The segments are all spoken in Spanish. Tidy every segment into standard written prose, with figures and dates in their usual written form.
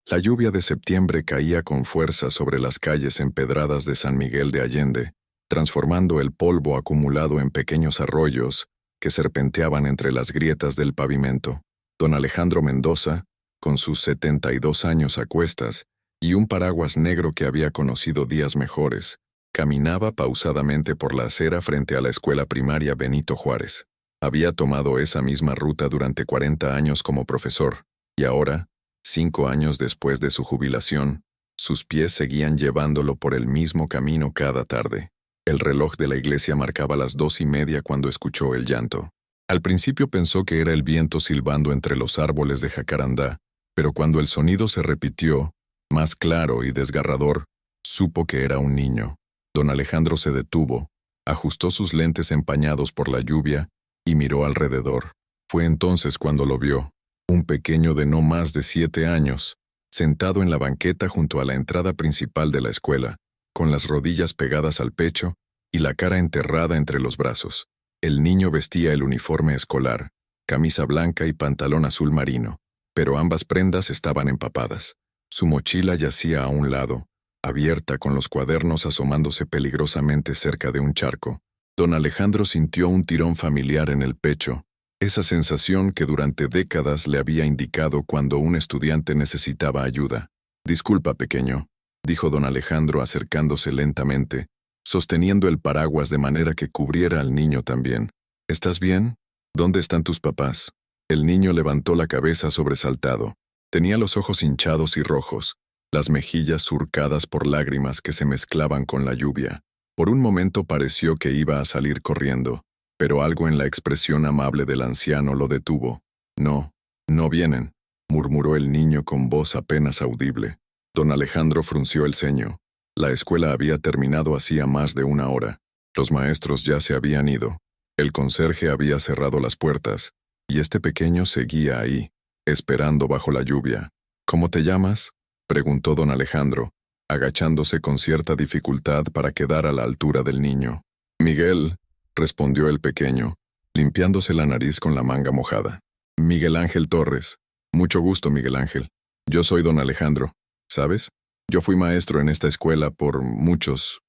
La lluvia de septiembre caía con fuerza sobre las calles empedradas de San Miguel de Allende, transformando el polvo acumulado en pequeños arroyos que serpenteaban entre las grietas del pavimento. Don Alejandro Mendoza, con sus 72 años a cuestas y un paraguas negro que había conocido días mejores, caminaba pausadamente por la acera frente a la escuela primaria Benito Juárez. Había tomado esa misma ruta durante 40 años como profesor, y ahora, 5 años después de su jubilación, sus pies seguían llevándolo por el mismo camino cada tarde. El reloj de la iglesia marcaba las 2:30 cuando escuchó el llanto. Al principio pensó que era el viento silbando entre los árboles de jacarandá, pero cuando el sonido se repitió, más claro y desgarrador, supo que era un niño. Don Alejandro se detuvo, ajustó sus lentes empañados por la lluvia y miró alrededor. Fue entonces cuando lo vio, un pequeño de no más de 7 años, sentado en la banqueta junto a la entrada principal de la escuela, con las rodillas pegadas al pecho y la cara enterrada entre los brazos. El niño vestía el uniforme escolar, camisa blanca y pantalón azul marino, pero ambas prendas estaban empapadas. Su mochila yacía a un lado, abierta con los cuadernos asomándose peligrosamente cerca de un charco. Don Alejandro sintió un tirón familiar en el pecho, esa sensación que durante décadas le había indicado cuando un estudiante necesitaba ayuda. «Disculpa, pequeño», dijo don Alejandro acercándose lentamente, sosteniendo el paraguas de manera que cubriera al niño también. «¿Estás bien? ¿Dónde están tus papás?» El niño levantó la cabeza sobresaltado. Tenía los ojos hinchados y rojos, las mejillas surcadas por lágrimas que se mezclaban con la lluvia. Por un momento pareció que iba a salir corriendo, pero algo en la expresión amable del anciano lo detuvo. «No, no vienen», murmuró el niño con voz apenas audible. Don Alejandro frunció el ceño. La escuela había terminado hacía más de 1 hora. Los maestros ya se habían ido. El conserje había cerrado las puertas, y este pequeño seguía ahí, esperando bajo la lluvia. «¿Cómo te llamas?», preguntó don Alejandro, agachándose con cierta dificultad para quedar a la altura del niño. «Miguel», respondió el pequeño, limpiándose la nariz con la manga mojada. «Miguel Ángel Torres. Mucho gusto, Miguel Ángel. Yo soy don Alejandro. ¿Sabes? Yo fui maestro en esta escuela por muchos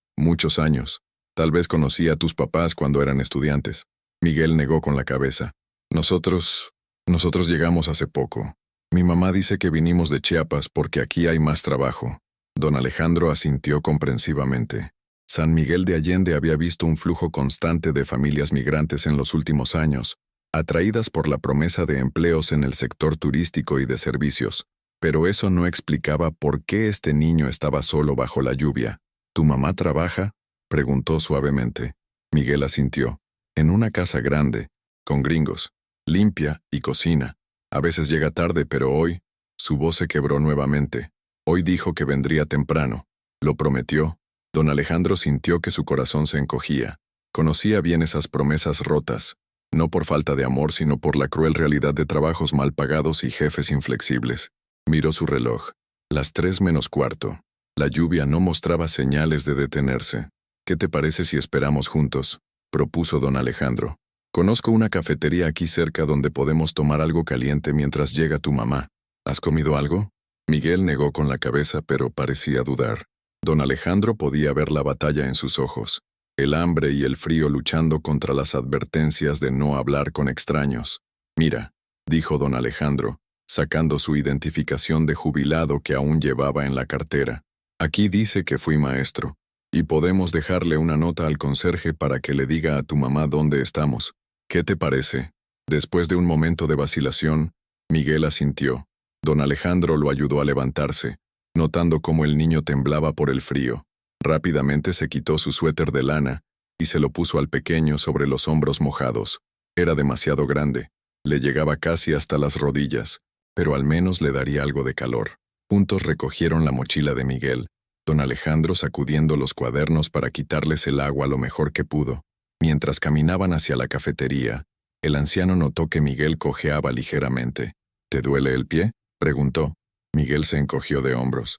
años. Tal vez conocí a tus papás cuando eran estudiantes». Miguel negó con la cabeza. Nosotros llegamos hace poco. Mi mamá dice que vinimos de Chiapas porque aquí hay más trabajo». Don Alejandro asintió comprensivamente. San Miguel de Allende había visto un flujo constante de familias migrantes en los últimos años, atraídas por la promesa de empleos en el sector turístico y de servicios. Pero eso no explicaba por qué este niño estaba solo bajo la lluvia. «¿Tu mamá trabaja?», preguntó suavemente. Miguel asintió. «En una casa grande, con gringos, limpia y cocina. A veces llega tarde, pero hoy...» Su voz se quebró nuevamente. «Hoy dijo que vendría temprano. Lo prometió». Don Alejandro sintió que su corazón se encogía. Conocía bien esas promesas rotas, no por falta de amor, sino por la cruel realidad de trabajos mal pagados y jefes inflexibles. Miró su reloj. Las 3:45. La lluvia no mostraba señales de detenerse. «¿Qué te parece si esperamos juntos?», propuso don Alejandro. «Conozco una cafetería aquí cerca donde podemos tomar algo caliente mientras llega tu mamá. ¿Has comido algo?». Miguel negó con la cabeza, pero parecía dudar. Don Alejandro podía ver la batalla en sus ojos, el hambre y el frío luchando contra las advertencias de no hablar con extraños. «Mira», dijo don Alejandro, sacando su identificación de jubilado que aún llevaba en la cartera. «Aquí dice que fui maestro, y podemos dejarle una nota al conserje para que le diga a tu mamá dónde estamos. ¿Qué te parece?». Después de un momento de vacilación, Miguel asintió. Don Alejandro lo ayudó a levantarse, notando cómo el niño temblaba por el frío. Rápidamente se quitó su suéter de lana y se lo puso al pequeño sobre los hombros mojados. Era demasiado grande, le llegaba casi hasta las rodillas, pero al menos le daría algo de calor. Juntos recogieron la mochila de Miguel, don Alejandro sacudiendo los cuadernos para quitarles el agua lo mejor que pudo. Mientras caminaban hacia la cafetería, el anciano notó que Miguel cojeaba ligeramente. «¿Te duele el pie?», preguntó. Miguel se encogió de hombros.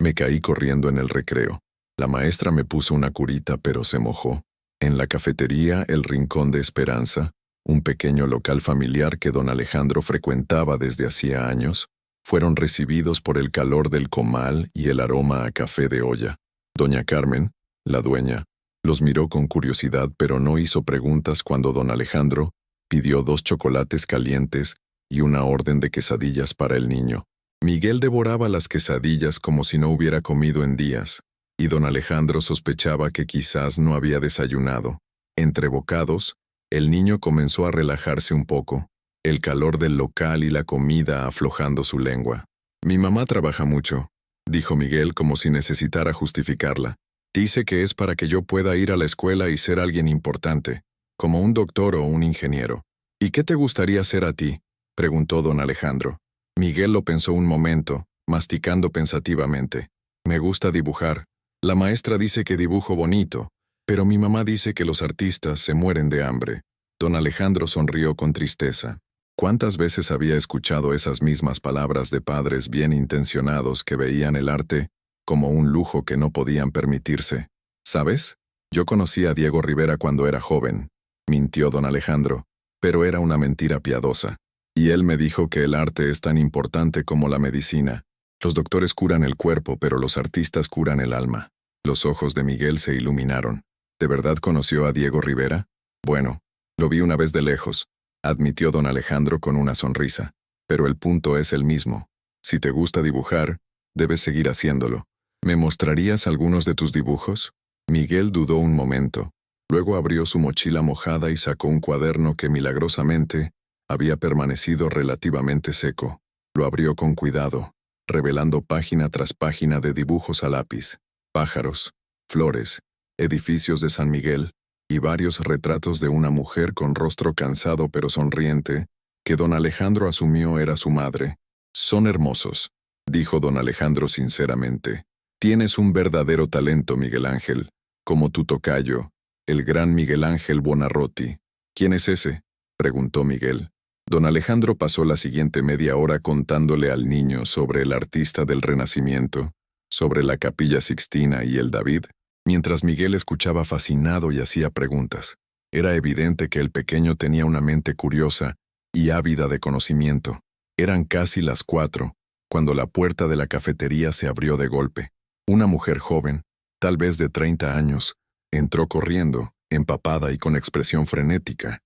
«Me caí corriendo en el recreo. La maestra me puso una curita, pero se mojó». En la cafetería El Rincón de Esperanza, un pequeño local familiar que don Alejandro frecuentaba desde hacía años, Fueron recibidos por el calor del comal y el aroma a café de olla. Doña Carmen, la dueña, los miró con curiosidad, pero no hizo preguntas cuando don Alejandro pidió 2 chocolates calientes y una orden de quesadillas para el niño. Miguel devoraba las quesadillas como si no hubiera comido en días, y don Alejandro sospechaba que quizás no había desayunado. Entre bocados, el niño comenzó a relajarse un poco, el calor del local y la comida aflojando su lengua. «Mi mamá trabaja mucho», dijo Miguel como si necesitara justificarla. «Dice que es para que yo pueda ir a la escuela y ser alguien importante, como un doctor o un ingeniero». «¿Y qué te gustaría ser a ti?», preguntó don Alejandro. Miguel lo pensó un momento, masticando pensativamente. «Me gusta dibujar. La maestra dice que dibujo bonito, pero mi mamá dice que los artistas se mueren de hambre». Don Alejandro sonrió con tristeza. ¿Cuántas veces había escuchado esas mismas palabras de padres bien intencionados que veían el arte como un lujo que no podían permitirse? «¿Sabes? Yo conocí a Diego Rivera cuando era joven», mintió don Alejandro, pero era una mentira piadosa. «Y él me dijo que el arte es tan importante como la medicina. Los doctores curan el cuerpo, pero los artistas curan el alma». Los ojos de Miguel se iluminaron. ¿De verdad conoció a Diego Rivera? «Bueno, lo vi una vez de lejos», admitió don Alejandro con una sonrisa. «Pero el punto es el mismo. Si te gusta dibujar, debes seguir haciéndolo. ¿Me mostrarías algunos de tus dibujos?». Miguel dudó un momento. Luego abrió su mochila mojada y sacó un cuaderno que milagrosamente había permanecido relativamente seco. Lo abrió con cuidado, revelando página tras página de dibujos a lápiz, pájaros, flores, edificios de San Miguel y varios retratos de una mujer con rostro cansado pero sonriente, que don Alejandro asumió era su madre. «Son hermosos», dijo don Alejandro sinceramente. «Tienes un verdadero talento, Miguel Ángel, como tu tocayo, el gran Miguel Ángel Buonarroti». «¿Quién es ese?», preguntó Miguel. Don Alejandro pasó la siguiente media hora contándole al niño sobre el artista del Renacimiento, sobre la Capilla Sixtina y el David, mientras Miguel escuchaba fascinado y hacía preguntas. Era evidente que el pequeño tenía una mente curiosa y ávida de conocimiento. Eran casi las 4, cuando la puerta de la cafetería se abrió de golpe. Una mujer joven, tal vez de 30 años, entró corriendo, empapada y con expresión frenética.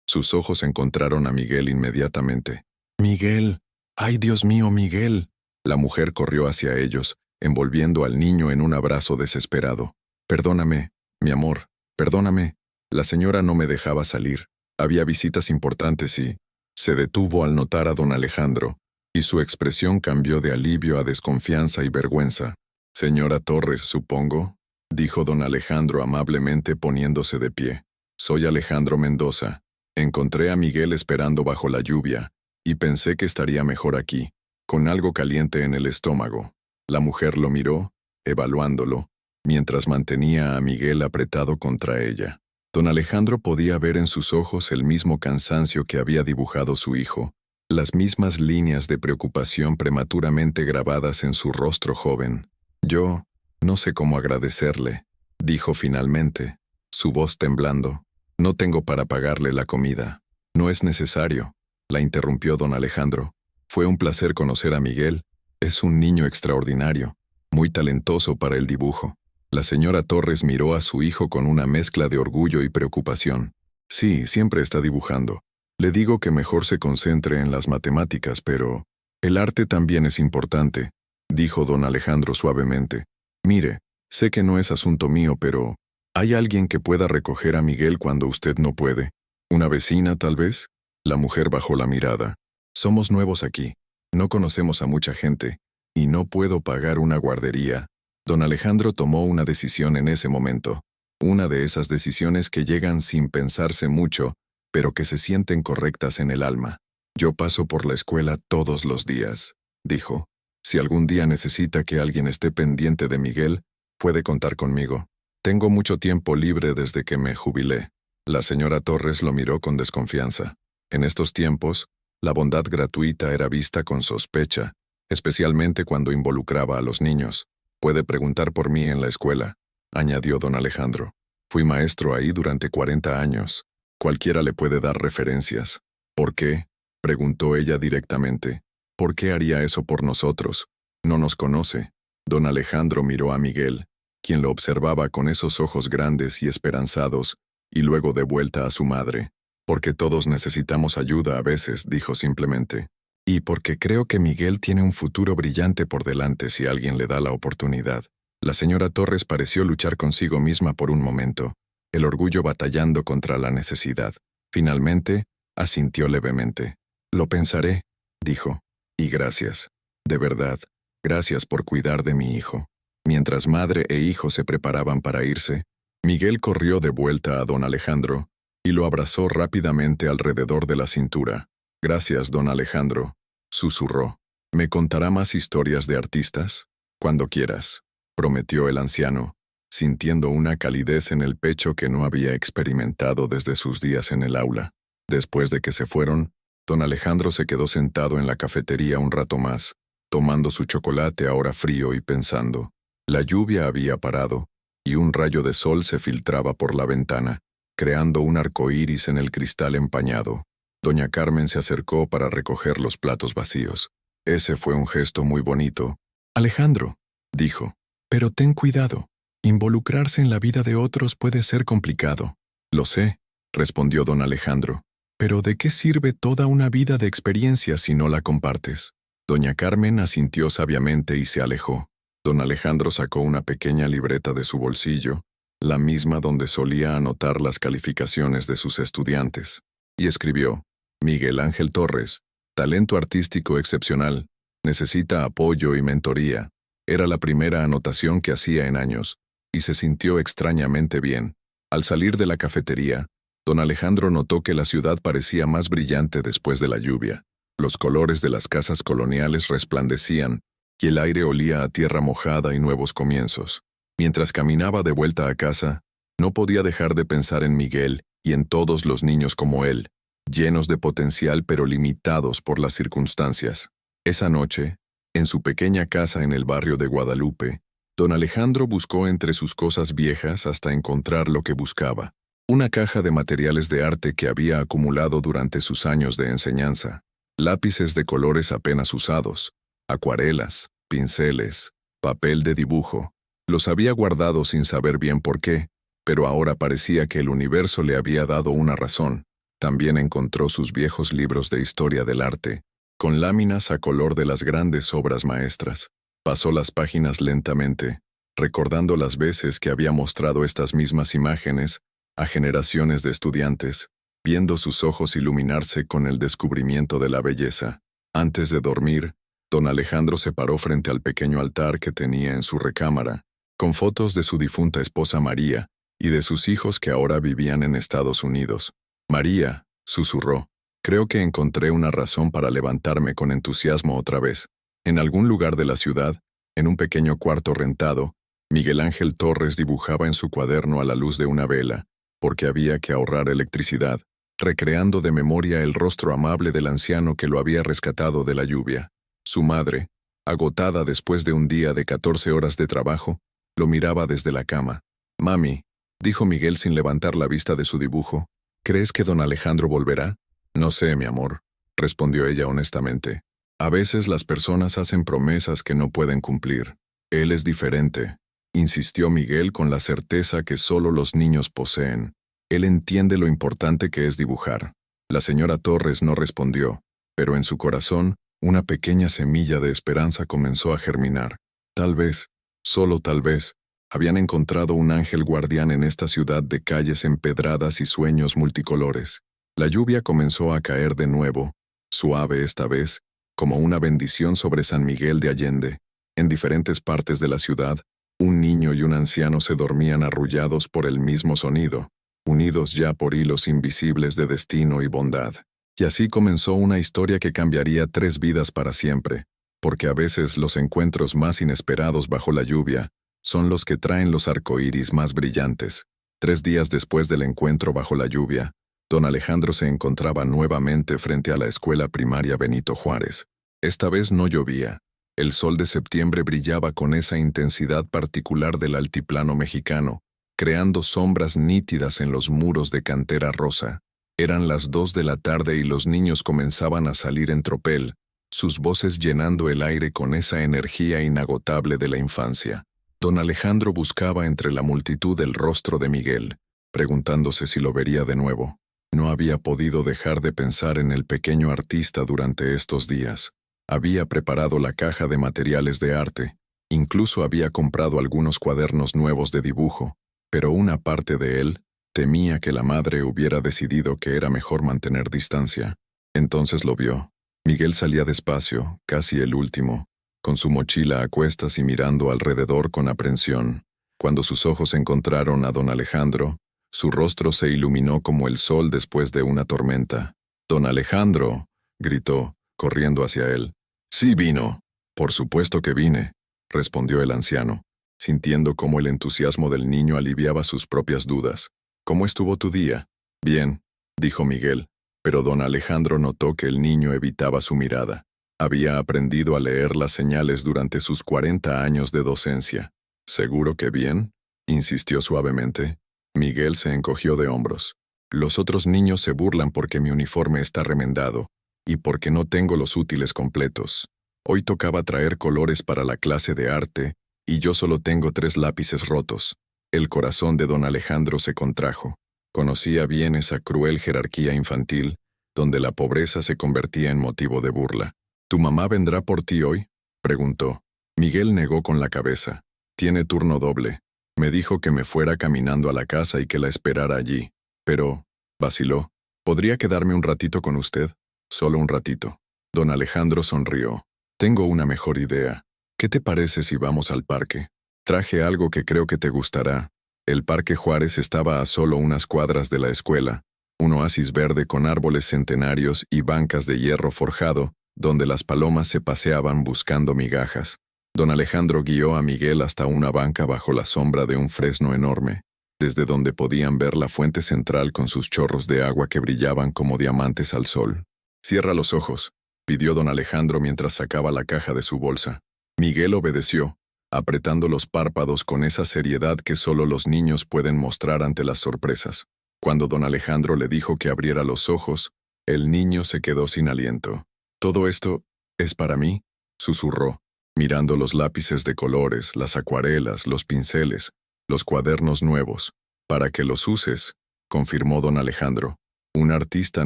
Sus ojos encontraron a Miguel inmediatamente. «¡Miguel! ¡Ay, Dios mío, Miguel!». La mujer corrió hacia ellos, envolviendo al niño en un abrazo desesperado. «Perdóname, mi amor, perdóname». La señora no me dejaba salir. Había visitas importantes y... Se detuvo al notar a don Alejandro, y su expresión cambió de alivio a desconfianza y vergüenza. «Señora Torres, supongo», dijo don Alejandro amablemente poniéndose de pie. «Soy Alejandro Mendoza. Encontré a Miguel esperando bajo la lluvia, y pensé que estaría mejor aquí, con algo caliente en el estómago». La mujer lo miró, evaluándolo, mientras mantenía a Miguel apretado contra ella. Don Alejandro podía ver en sus ojos el mismo cansancio que había dibujado su hijo, las mismas líneas de preocupación prematuramente grabadas en su rostro joven. «Yo no sé cómo agradecerle», dijo finalmente, su voz temblando. «No tengo para pagarle la comida». «No es necesario», la interrumpió don Alejandro. «Fue un placer conocer a Miguel. Es un niño extraordinario, muy talentoso para el dibujo». La señora Torres miró a su hijo con una mezcla de orgullo y preocupación. «Sí, siempre está dibujando. Le digo que mejor se concentre en las matemáticas, pero... el arte también es importante», dijo don Alejandro suavemente. «Mire, sé que no es asunto mío, pero... ¿hay alguien que pueda recoger a Miguel cuando usted no puede? ¿Una vecina, tal vez?». La mujer bajó la mirada. «Somos nuevos aquí. No conocemos a mucha gente, y no puedo pagar una guardería». Don Alejandro tomó una decisión en ese momento. Una de esas decisiones que llegan sin pensarse mucho, pero que se sienten correctas en el alma. «Yo paso por la escuela todos los días», dijo. «Si algún día necesita que alguien esté pendiente de Miguel, puede contar conmigo. Tengo mucho tiempo libre desde que me jubilé». La señora Torres lo miró con desconfianza. En estos tiempos, la bondad gratuita era vista con sospecha, especialmente cuando involucraba a los niños. «Puede preguntar por mí en la escuela», añadió don Alejandro. «Fui maestro ahí durante 40 años. Cualquiera le puede dar referencias». «¿Por qué?», preguntó ella directamente. ¿Por qué haría eso por nosotros? No nos conoce. Don Alejandro miró a Miguel, quien lo observaba con esos ojos grandes y esperanzados, y luego de vuelta a su madre. Porque todos necesitamos ayuda a veces, dijo simplemente. Y porque creo que Miguel tiene un futuro brillante por delante si alguien le da la oportunidad. La señora Torres pareció luchar consigo misma por un momento, el orgullo batallando contra la necesidad. Finalmente, asintió levemente. Lo pensaré, dijo. Y gracias. De verdad, gracias por cuidar de mi hijo. Mientras madre e hijo se preparaban para irse, Miguel corrió de vuelta a don Alejandro y lo abrazó rápidamente alrededor de la cintura. Gracias, don Alejandro, susurró. ¿Me contará más historias de artistas? Cuando quieras, prometió el anciano, sintiendo una calidez en el pecho que no había experimentado desde sus días en el aula. Después de que se fueron, don Alejandro se quedó sentado en la cafetería un rato más, tomando su chocolate ahora frío y pensando. La lluvia había parado, y un rayo de sol se filtraba por la ventana, creando un arco iris en el cristal empañado. Doña Carmen se acercó para recoger los platos vacíos. Ese fue un gesto muy bonito. Alejandro, dijo, pero ten cuidado. Involucrarse en la vida de otros puede ser complicado. Lo sé, respondió don Alejandro. Pero ¿de qué sirve toda una vida de experiencia si no la compartes? Doña Carmen asintió sabiamente y se alejó. Don Alejandro sacó una pequeña libreta de su bolsillo, la misma donde solía anotar las calificaciones de sus estudiantes, y escribió: Miguel Ángel Torres, talento artístico excepcional, necesita apoyo y mentoría. Era la primera anotación que hacía en años, y se sintió extrañamente bien. Al salir de la cafetería, don Alejandro notó que la ciudad parecía más brillante después de la lluvia. Los colores de las casas coloniales resplandecían, y el aire olía a tierra mojada y nuevos comienzos. Mientras caminaba de vuelta a casa, no podía dejar de pensar en Miguel y en todos los niños como él, llenos de potencial pero limitados por las circunstancias. Esa noche, en su pequeña casa en el barrio de Guadalupe, don Alejandro buscó entre sus cosas viejas hasta encontrar lo que buscaba: una caja de materiales de arte que había acumulado durante sus años de enseñanza, lápices de colores apenas usados, acuarelas, pinceles, papel de dibujo. Los había guardado sin saber bien por qué, pero ahora parecía que el universo le había dado una razón. También encontró sus viejos libros de historia del arte, con láminas a color de las grandes obras maestras. Pasó las páginas lentamente, recordando las veces que había mostrado estas mismas imágenes a generaciones de estudiantes, viendo sus ojos iluminarse con el descubrimiento de la belleza. Antes de dormir, don Alejandro se paró frente al pequeño altar que tenía en su recámara, con fotos de su difunta esposa María y de sus hijos que ahora vivían en Estados Unidos. María, susurró, creo que encontré una razón para levantarme con entusiasmo otra vez. En algún lugar de la ciudad, en un pequeño cuarto rentado, Miguel Ángel Torres dibujaba en su cuaderno a la luz de una vela, porque había que ahorrar electricidad, recreando de memoria el rostro amable del anciano que lo había rescatado de la lluvia. Su madre, agotada después de un día de 14 horas de trabajo, lo miraba desde la cama. Mami, dijo Miguel sin levantar la vista de su dibujo, ¿crees que don Alejandro volverá? No sé, mi amor, respondió ella honestamente. A veces las personas hacen promesas que no pueden cumplir. Él es diferente, insistió Miguel con la certeza que solo los niños poseen. Él entiende lo importante que es dibujar. La señora Torres no respondió, pero en su corazón, una pequeña semilla de esperanza comenzó a germinar. Tal vez, solo tal vez, habían encontrado un ángel guardián en esta ciudad de calles empedradas y sueños multicolores. La lluvia comenzó a caer de nuevo, suave esta vez, como una bendición sobre San Miguel de Allende. En diferentes partes de la ciudad, un niño y un anciano se dormían arrullados por el mismo sonido, unidos ya por hilos invisibles de destino y bondad. Y así comenzó una historia que cambiaría 3 vidas para siempre, porque a veces los encuentros más inesperados bajo la lluvia son los que traen los arcoíris más brillantes. 3 días después del encuentro bajo la lluvia, don Alejandro se encontraba nuevamente frente a la escuela primaria Benito Juárez. Esta vez no llovía. El sol de septiembre brillaba con esa intensidad particular del altiplano mexicano, creando sombras nítidas en los muros de cantera rosa. Eran las 2 de la tarde y los niños comenzaban a salir en tropel, sus voces llenando el aire con esa energía inagotable de la infancia. Don Alejandro buscaba entre la multitud el rostro de Miguel, preguntándose si lo vería de nuevo. No había podido dejar de pensar en el pequeño artista durante estos días. Había preparado la caja de materiales de arte, incluso había comprado algunos cuadernos nuevos de dibujo, pero una parte de él temía que la madre hubiera decidido que era mejor mantener distancia. Entonces lo vio. Miguel salía despacio, casi el último, con su mochila a cuestas y mirando alrededor con aprensión. Cuando sus ojos encontraron a don Alejandro, su rostro se iluminó como el sol después de una tormenta. «¡Don Alejandro!», gritó, corriendo hacia él. «Sí vino». «Por supuesto que vine», respondió el anciano, sintiendo cómo el entusiasmo del niño aliviaba sus propias dudas. «¿Cómo estuvo tu día?» «Bien», dijo Miguel, pero don Alejandro notó que el niño evitaba su mirada. Había aprendido a leer las señales durante sus 40 años de docencia. «¿Seguro que bien?», insistió suavemente. Miguel se encogió de hombros. «Los otros niños se burlan porque mi uniforme está remendado y porque no tengo los útiles completos. Hoy tocaba traer colores para la clase de arte y yo solo tengo 3 lápices rotos». El corazón de don Alejandro se contrajo. Conocía bien esa cruel jerarquía infantil, donde la pobreza se convertía en motivo de burla. «¿Tu mamá vendrá por ti hoy?», preguntó. Miguel negó con la cabeza. «Tiene turno doble. Me dijo que me fuera caminando a la casa y que la esperara allí. Pero», vaciló, «¿podría quedarme un ratito con usted?». «Solo un ratito». Don Alejandro sonrió. «Tengo una mejor idea. ¿Qué te parece si vamos al parque? Traje algo que creo que te gustará». El Parque Juárez estaba a solo unas cuadras de la escuela, un oasis verde con árboles centenarios y bancas de hierro forjado, donde las palomas se paseaban buscando migajas. Don Alejandro guió a Miguel hasta una banca bajo la sombra de un fresno enorme, desde donde podían ver la fuente central con sus chorros de agua que brillaban como diamantes al sol. «Cierra los ojos», pidió don Alejandro mientras sacaba la caja de su bolsa. Miguel obedeció, apretando los párpados con esa seriedad que solo los niños pueden mostrar ante las sorpresas. Cuando don Alejandro le dijo que abriera los ojos, el niño se quedó sin aliento. «¿Todo esto es para mí?», susurró, mirando los lápices de colores, las acuarelas, los pinceles, los cuadernos nuevos. «Para que los uses», confirmó don Alejandro. «Un artista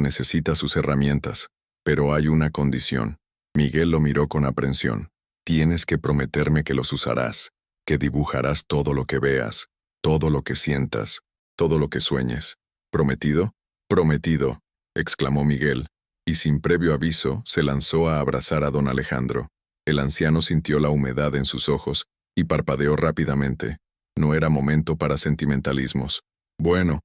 necesita sus herramientas, pero hay una condición». Miguel lo miró con aprensión. «Tienes que prometerme que los usarás, que dibujarás todo lo que veas, todo lo que sientas, todo lo que sueñes. ¿Prometido?». «Prometido», exclamó Miguel, y sin previo aviso se lanzó a abrazar a don Alejandro. El anciano sintió la humedad en sus ojos y parpadeó rápidamente. No era momento para sentimentalismos. Bueno,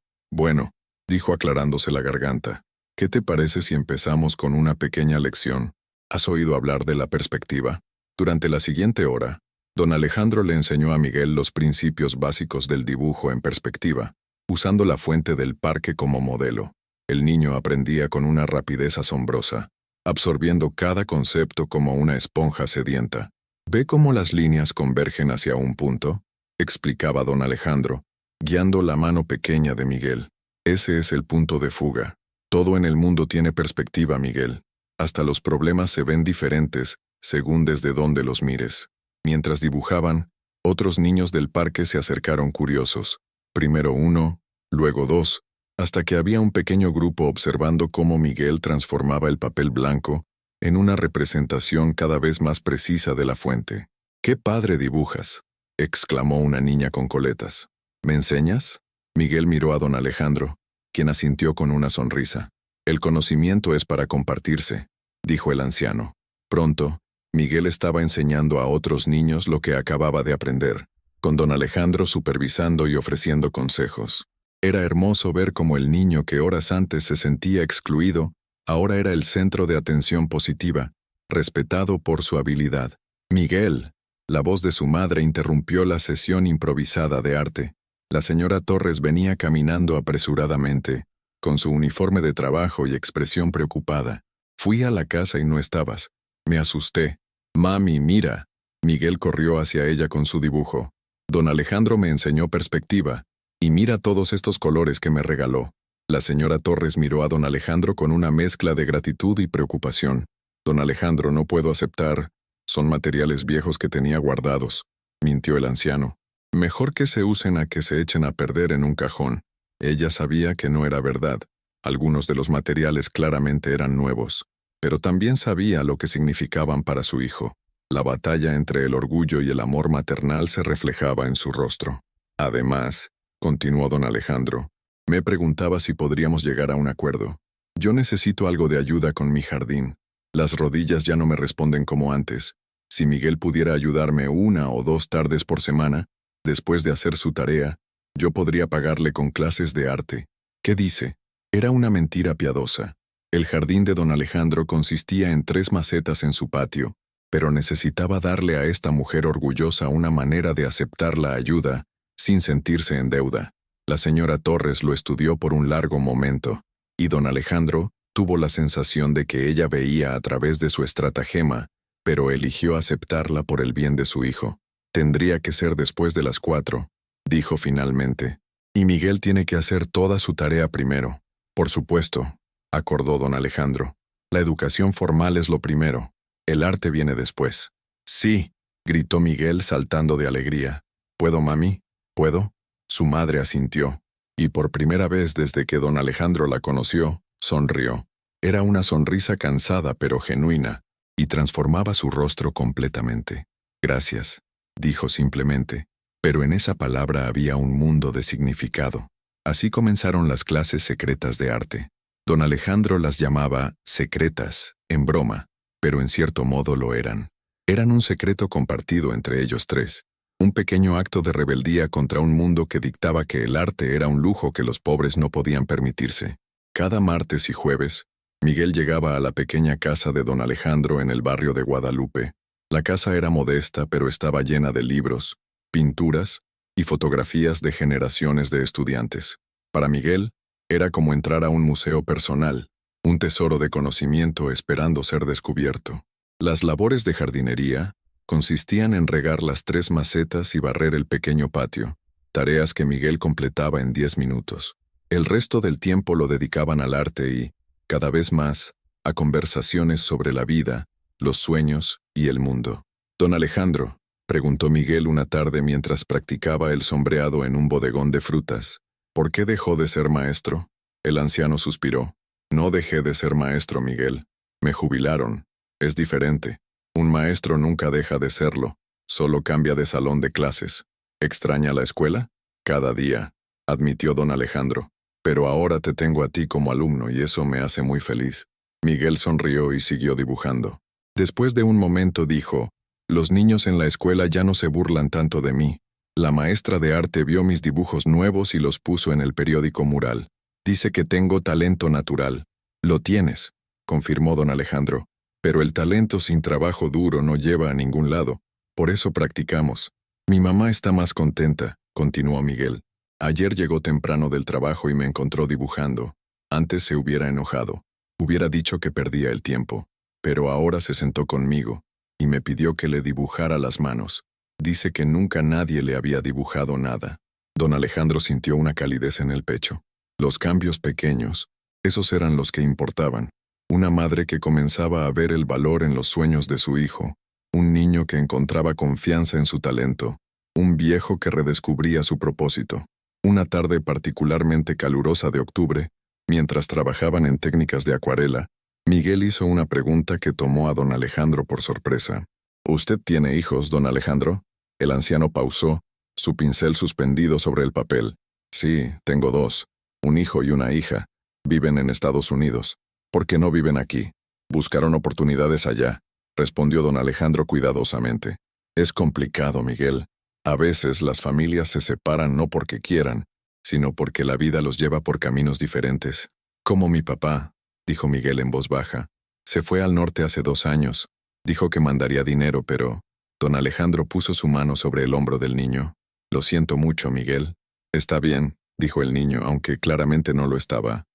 dijo aclarándose la garganta. «¿Qué te parece si empezamos con una pequeña lección? ¿Has oído hablar de la perspectiva?». Durante la siguiente hora, don Alejandro le enseñó a Miguel los principios básicos del dibujo en perspectiva, usando la fuente del parque como modelo. El niño aprendía con una rapidez asombrosa, absorbiendo cada concepto como una esponja sedienta. «¿Ve cómo las líneas convergen hacia un punto?», explicaba don Alejandro, guiando la mano pequeña de Miguel. «Ese es el punto de fuga. Todo en el mundo tiene perspectiva, Miguel. Hasta los problemas se ven diferentes según desde dónde los mires». Mientras dibujaban, otros niños del parque se acercaron curiosos. Primero uno, luego 2, hasta que había un pequeño grupo observando cómo Miguel transformaba el papel blanco en una representación cada vez más precisa de la fuente. «¡Qué padre dibujas!», exclamó una niña con coletas. «¿Me enseñas?». Miguel miró a don Alejandro, quien asintió con una sonrisa. «El conocimiento es para compartirse», dijo el anciano. Pronto, Miguel estaba enseñando a otros niños lo que acababa de aprender, con don Alejandro supervisando y ofreciendo consejos. Era hermoso ver cómo el niño que horas antes se sentía excluido, ahora era el centro de atención positiva, respetado por su habilidad. «Miguel», la voz de su madre interrumpió la sesión improvisada de arte. La señora Torres venía caminando apresuradamente, con su uniforme de trabajo y expresión preocupada. «Fui a la casa y no estabas. Me asusté. Mami, mira». Miguel corrió hacia ella con su dibujo. «Don Alejandro me enseñó perspectiva, y mira todos estos colores que me regaló». La señora Torres miró a don Alejandro con una mezcla de gratitud y preocupación. Don Alejandro, no puedo aceptar. Son materiales viejos que tenía guardados, mintió el anciano. Mejor que se usen a que se echen a perder en un cajón. Ella sabía que no era verdad. Algunos de los materiales claramente eran nuevos, pero también sabía lo que significaban para su hijo. La batalla entre el orgullo y el amor maternal se reflejaba en su rostro. Además, continuó don Alejandro, me preguntaba si podríamos llegar a un acuerdo. Yo necesito algo de ayuda con mi jardín. Las rodillas ya no me responden como antes. Si Miguel pudiera ayudarme 1 o 2 tardes por semana, después de hacer su tarea, yo podría pagarle con clases de arte. ¿Qué dice? Era una mentira piadosa. El jardín de don Alejandro consistía en 3 macetas en su patio, pero necesitaba darle a esta mujer orgullosa una manera de aceptar la ayuda, sin sentirse en deuda. La señora Torres lo estudió por un largo momento, y don Alejandro tuvo la sensación de que ella veía a través de su estratagema, pero eligió aceptarla por el bien de su hijo. Tendría que ser después de las 4, dijo finalmente. Y Miguel tiene que hacer toda su tarea primero. Por supuesto, acordó don Alejandro. La educación formal es lo primero. El arte viene después. Sí, gritó Miguel saltando de alegría. ¿Puedo, mami? ¿Puedo? Su madre asintió, y por primera vez desde que don Alejandro la conoció, sonrió. Era una sonrisa cansada pero genuina, y transformaba su rostro completamente. Gracias, dijo simplemente, pero en esa palabra había un mundo de significado. Así comenzaron las clases secretas de arte. Don Alejandro las llamaba secretas, en broma, pero en cierto modo lo eran. Eran un secreto compartido entre ellos 3. Un pequeño acto de rebeldía contra un mundo que dictaba que el arte era un lujo que los pobres no podían permitirse. Cada martes y jueves, Miguel llegaba a la pequeña casa de don Alejandro en el barrio de Guadalupe. La casa era modesta, pero estaba llena de libros, pinturas y fotografías de generaciones de estudiantes. Para Miguel, era como entrar a un museo personal, un tesoro de conocimiento esperando ser descubierto. Las labores de jardinería consistían en regar las 3 macetas y barrer el pequeño patio, tareas que Miguel completaba en 10 minutos. El resto del tiempo lo dedicaban al arte y, cada vez más, a conversaciones sobre la vida, los sueños y el mundo. Don Alejandro, preguntó Miguel una tarde mientras practicaba el sombreado en un bodegón de frutas, ¿por qué dejó de ser maestro? El anciano suspiró. No dejé de ser maestro, Miguel. Me jubilaron. Es diferente. Un maestro nunca deja de serlo, solo cambia de salón de clases. ¿Extraña la escuela? Cada día, admitió don Alejandro. Pero ahora te tengo a ti como alumno y eso me hace muy feliz. Miguel sonrió y siguió dibujando. Después de un momento dijo, los niños en la escuela ya no se burlan tanto de mí. La maestra de arte vio mis dibujos nuevos y los puso en el periódico mural. Dice que tengo talento natural. Lo tienes, confirmó don Alejandro. Pero el talento sin trabajo duro no lleva a ningún lado. Por eso practicamos. Mi mamá está más contenta, continuó Miguel. Ayer llegó temprano del trabajo y me encontró dibujando. Antes se hubiera enojado. Hubiera dicho que perdía el tiempo. Pero ahora se sentó conmigo y me pidió que le dibujara las manos. Dice que nunca nadie le había dibujado nada. Don Alejandro sintió una calidez en el pecho. Los cambios pequeños, esos eran los que importaban. Una madre que comenzaba a ver el valor en los sueños de su hijo, un niño que encontraba confianza en su talento, un viejo que redescubría su propósito. Una tarde particularmente calurosa de octubre, mientras trabajaban en técnicas de acuarela, Miguel hizo una pregunta que tomó a don Alejandro por sorpresa. ¿Usted tiene hijos, don Alejandro? El anciano pausó, su pincel suspendido sobre el papel. Sí, tengo 2, un hijo y una hija. Viven en Estados Unidos. ¿Por qué no viven aquí? Buscaron oportunidades allá, respondió don Alejandro cuidadosamente. Es complicado, Miguel. A veces las familias se separan no porque quieran, sino porque la vida los lleva por caminos diferentes. Como mi papá, dijo Miguel en voz baja. Se fue al norte hace 2 años. Dijo que mandaría dinero, pero... Don Alejandro puso su mano sobre el hombro del niño. Lo siento mucho, Miguel. Está bien, dijo el niño, aunque claramente no lo estaba.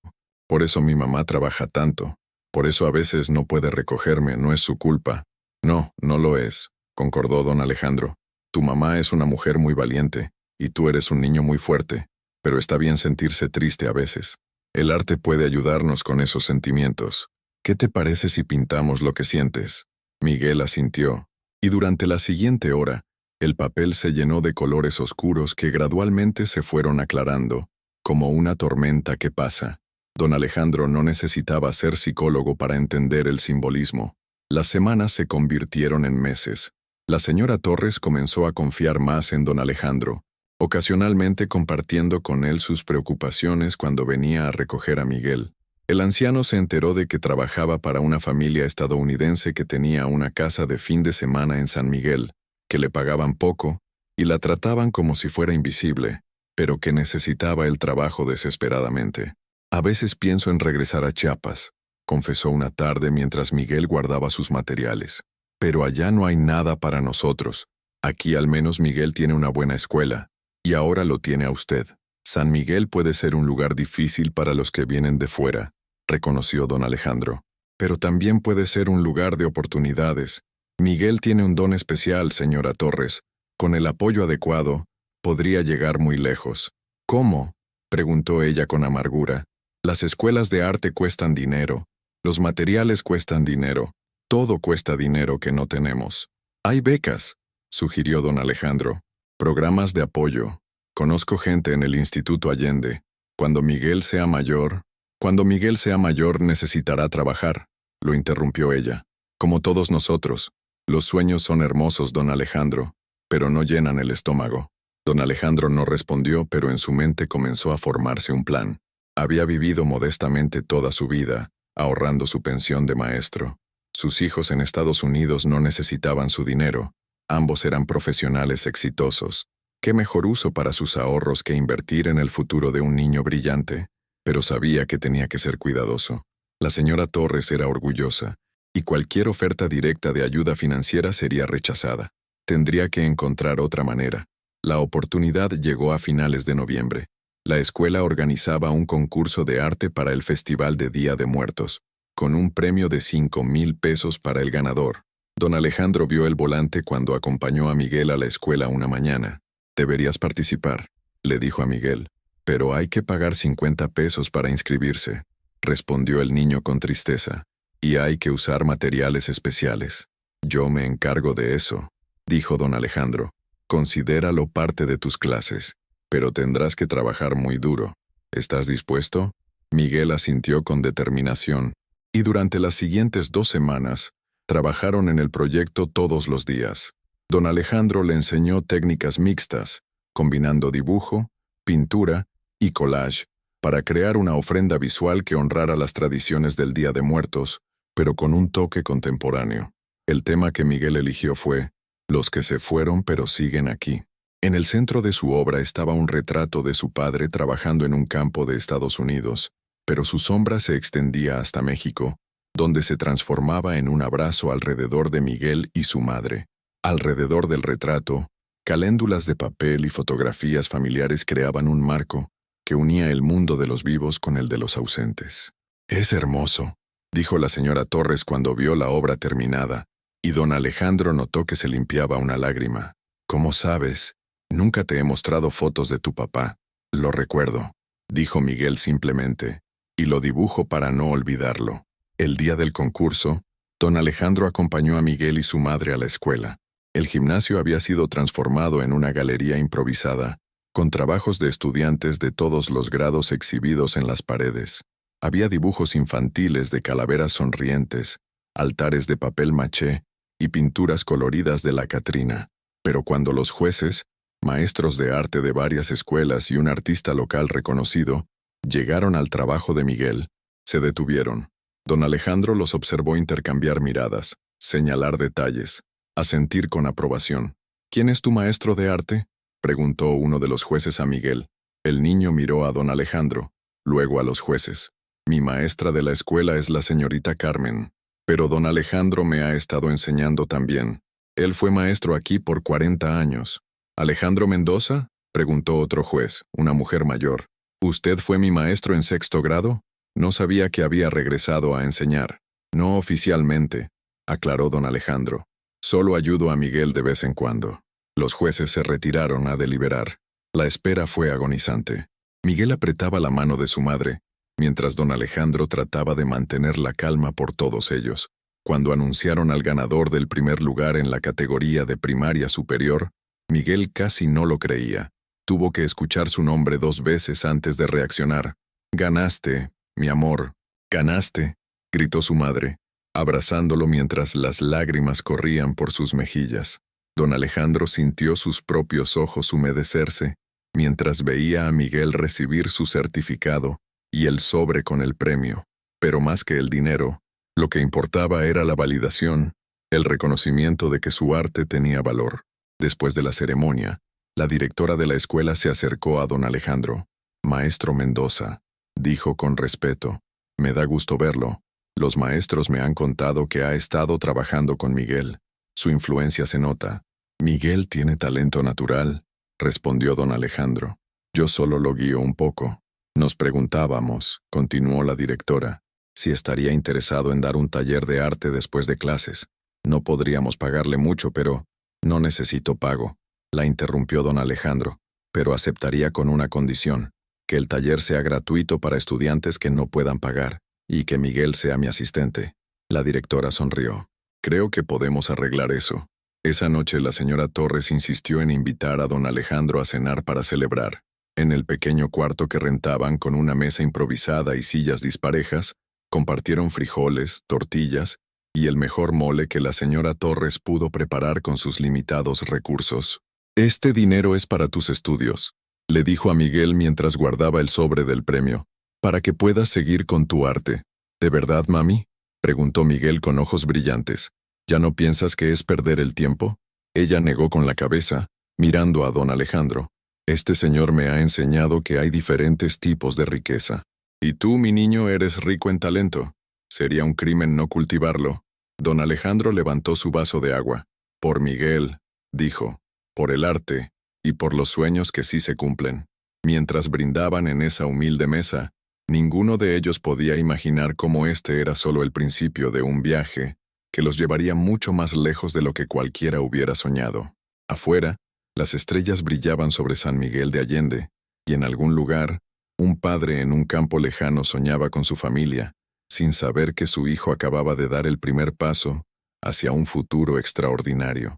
Por eso mi mamá trabaja tanto. Por eso a veces no puede recogerme, no es su culpa. No, no lo es, concordó don Alejandro. Tu mamá es una mujer muy valiente, y tú eres un niño muy fuerte, pero está bien sentirse triste a veces. El arte puede ayudarnos con esos sentimientos. ¿Qué te parece si pintamos lo que sientes? Miguel asintió, y durante la siguiente hora, el papel se llenó de colores oscuros que gradualmente se fueron aclarando, como una tormenta que pasa. Don Alejandro no necesitaba ser psicólogo para entender el simbolismo. Las semanas se convirtieron en meses. La señora Torres comenzó a confiar más en don Alejandro, ocasionalmente compartiendo con él sus preocupaciones cuando venía a recoger a Miguel. El anciano se enteró de que trabajaba para una familia estadounidense que tenía una casa de fin de semana en San Miguel, que le pagaban poco y la trataban como si fuera invisible, pero que necesitaba el trabajo desesperadamente. A veces pienso en regresar a Chiapas, confesó una tarde mientras Miguel guardaba sus materiales. Pero allá no hay nada para nosotros. Aquí al menos Miguel tiene una buena escuela, y ahora lo tiene a usted. San Miguel puede ser un lugar difícil para los que vienen de fuera, reconoció don Alejandro, pero también puede ser un lugar de oportunidades. Miguel tiene un don especial, señora Torres. Con el apoyo adecuado, podría llegar muy lejos. ¿Cómo?, preguntó ella con amargura. Las escuelas de arte cuestan dinero, los materiales cuestan dinero, todo cuesta dinero que no tenemos. Hay becas, sugirió don Alejandro, programas de apoyo. Conozco gente en el Instituto Allende. Cuando Miguel sea mayor necesitará trabajar, lo interrumpió ella. Como todos nosotros, los sueños son hermosos, don Alejandro, pero no llenan el estómago. Don Alejandro no respondió, pero en su mente comenzó a formarse un plan. Había vivido modestamente toda su vida, ahorrando su pensión de maestro. Sus hijos en Estados Unidos no necesitaban su dinero. Ambos eran profesionales exitosos. ¿Qué mejor uso para sus ahorros que invertir en el futuro de un niño brillante? Pero sabía que tenía que ser cuidadoso. La señora Torres era orgullosa, y cualquier oferta directa de ayuda financiera sería rechazada. Tendría que encontrar otra manera. La oportunidad llegó a finales de noviembre. La escuela organizaba un concurso de arte para el Festival de Día de Muertos, con un premio de 5,000 pesos para el ganador. Don Alejandro vio el volante cuando acompañó a Miguel a la escuela una mañana. Deberías participar, le dijo a Miguel, pero hay que pagar 50 pesos para inscribirse, respondió el niño con tristeza, y hay que usar materiales especiales. Yo me encargo de eso, dijo don Alejandro. Considéralo parte de tus clases, pero tendrás que trabajar muy duro. ¿Estás dispuesto? Miguel asintió con determinación, y durante las siguientes 2 semanas, trabajaron en el proyecto todos los días. Don Alejandro le enseñó técnicas mixtas, combinando dibujo, pintura y collage, para crear una ofrenda visual que honrara las tradiciones del Día de Muertos, pero con un toque contemporáneo. El tema que Miguel eligió fue Los que se fueron pero siguen aquí. En el centro de su obra estaba un retrato de su padre trabajando en un campo de Estados Unidos, pero su sombra se extendía hasta México, donde se transformaba en un abrazo alrededor de Miguel y su madre. Alrededor del retrato, caléndulas de papel y fotografías familiares creaban un marco que unía el mundo de los vivos con el de los ausentes. «Es hermoso», dijo la señora Torres cuando vio la obra terminada, y don Alejandro notó que se limpiaba una lágrima. «¿Cómo sabes? Nunca te he mostrado fotos de tu papá». «Lo recuerdo», dijo Miguel simplemente, «y lo dibujo para no olvidarlo». El día del concurso, don Alejandro acompañó a Miguel y su madre a la escuela. El gimnasio había sido transformado en una galería improvisada, con trabajos de estudiantes de todos los grados exhibidos en las paredes. Había dibujos infantiles de calaveras sonrientes, altares de papel maché y pinturas coloridas de la Catrina. Pero cuando los jueces, maestros de arte de varias escuelas y un artista local reconocido, llegaron al trabajo de Miguel, se detuvieron. Don Alejandro los observó intercambiar miradas, señalar detalles, asentir con aprobación. «¿Quién es tu maestro de arte?», preguntó uno de los jueces a Miguel. El niño miró a don Alejandro, luego a los jueces. «Mi maestra de la escuela es la señorita Carmen, pero don Alejandro me ha estado enseñando también. Él fue maestro aquí por 40 años. «¿Alejandro Mendoza?», preguntó otro juez, una mujer mayor. «¿Usted fue mi maestro en 6º grado? No sabía que había regresado a enseñar». «No oficialmente», aclaró don Alejandro. «Solo ayudo a Miguel de vez en cuando». Los jueces se retiraron a deliberar. La espera fue agonizante. Miguel apretaba la mano de su madre, mientras don Alejandro trataba de mantener la calma por todos ellos. Cuando anunciaron al ganador del primer lugar en la categoría de primaria superior, Miguel casi no lo creía. Tuvo que escuchar su nombre 2 veces antes de reaccionar. «Ganaste, mi amor, ganaste», gritó su madre, abrazándolo mientras las lágrimas corrían por sus mejillas. Don Alejandro sintió sus propios ojos humedecerse mientras veía a Miguel recibir su certificado y el sobre con el premio. Pero más que el dinero, lo que importaba era la validación, el reconocimiento de que su arte tenía valor. Después de la ceremonia, la directora de la escuela se acercó a don Alejandro. «Maestro Mendoza», dijo con respeto, «me da gusto verlo. Los maestros me han contado que ha estado trabajando con Miguel. Su influencia se nota». «Miguel tiene talento natural», respondió don Alejandro. «Yo solo lo guío un poco». «Nos preguntábamos», continuó la directora, «si estaría interesado en dar un taller de arte después de clases. No podríamos pagarle mucho, pero...» «No necesito pago», la interrumpió don Alejandro, «pero aceptaría con una condición, que el taller sea gratuito para estudiantes que no puedan pagar, y que Miguel sea mi asistente». La directora sonrió. «Creo que podemos arreglar eso». Esa noche la señora Torres insistió en invitar a don Alejandro a cenar para celebrar. En el pequeño cuarto que rentaban con una mesa improvisada y sillas disparejas, compartieron frijoles, tortillas y el mejor mole que la señora Torres pudo preparar con sus limitados recursos. «Este dinero es para tus estudios», le dijo a Miguel mientras guardaba el sobre del premio, «para que puedas seguir con tu arte». «¿De verdad, mami?», preguntó Miguel con ojos brillantes. «¿Ya no piensas que es perder el tiempo?». Ella negó con la cabeza, mirando a don Alejandro. «Este señor me ha enseñado que hay diferentes tipos de riqueza. Y tú, mi niño, eres rico en talento. Sería un crimen no cultivarlo». Don Alejandro levantó su vaso de agua. «Por Miguel», dijo, «por el arte y por los sueños que sí se cumplen». Mientras brindaban en esa humilde mesa, ninguno de ellos podía imaginar cómo este era solo el principio de un viaje que los llevaría mucho más lejos de lo que cualquiera hubiera soñado. Afuera, las estrellas brillaban sobre San Miguel de Allende, y en algún lugar, un padre en un campo lejano soñaba con su familia, sin saber que su hijo acababa de dar el primer paso hacia un futuro extraordinario.